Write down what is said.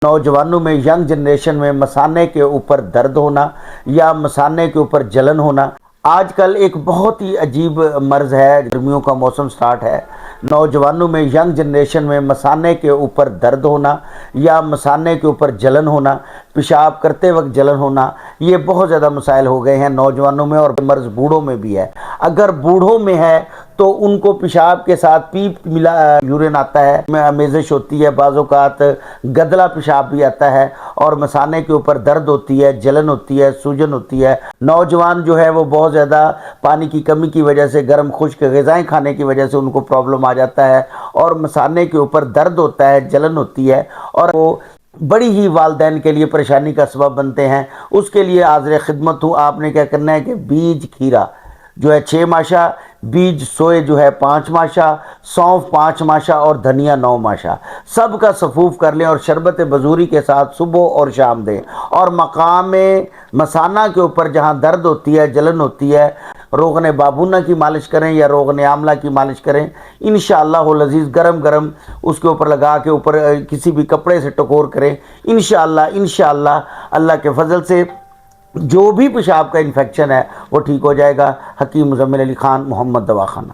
नौजवानों में, young generation में मसाने के ऊपर दर्द होना या मसाने के ऊपर जलन होना आजकल एक बहुत ही अजीब मर्ज़ है। गर्मियों का मौसम स्टार्ट है, नौजवानों में, यंग जनरेशन में मसाने के ऊपर दर्द होना या मसाने के ऊपर जलन होना, पेशाब करते वक्त जलन होना, ये बहुत ज़्यादा मसाइल हो गए हैं नौजवानों में, और मर्ज़ बूढ़ों में भी है। अगर बूढ़ों में है तो उनको पेशाब के साथ पीप मिला यूरिन आता है, मेज़िश होती है, बाज़-औक़ात गदला पेशाब भी आता है, और मसाने के ऊपर दर्द होती है, जलन होती है, सूजन होती है। नौजवान जो है वो बहुत ज़्यादा पानी की कमी की वजह से, गर्म खुश्क ग़िज़ाएँ खाने की वजह से उनको प्रॉब्लम आ जाता है, और मसाने के ऊपर दर्द होता है, जलन होती है, और वो बड़ी ही वालदैन के लिए परेशानी का सबब बनते हैं। उसके लिए हाज़िर खिदमत हूँ। आपने क्या करना है कि बीज खीरा जो है 6 माशा, बीज सोए जो है 5 माशा, सौंफ 5 माशा और धनिया 9 माशा, सब का सफूफ कर लें और शरबत बजूरी के साथ सुबह और शाम दें। और मकाम मसाना के ऊपर जहाँ दर्द होती है, जलन होती है, रोगन बाबूना की मालिश करें या रोगन आमला की मालिश करें। इंशाअल्लाह अज़ीज़ गरम गरम उसके ऊपर लगा के ऊपर किसी भी कपड़े से टकोर करें। इंशाअल्लाह अल्लाह के फजल से जो भी पेशाब का इन्फेक्शन है वो ठीक हो जाएगा। हकीम मुज़म्मिल अली खान, मोहम्मद दवाखाना।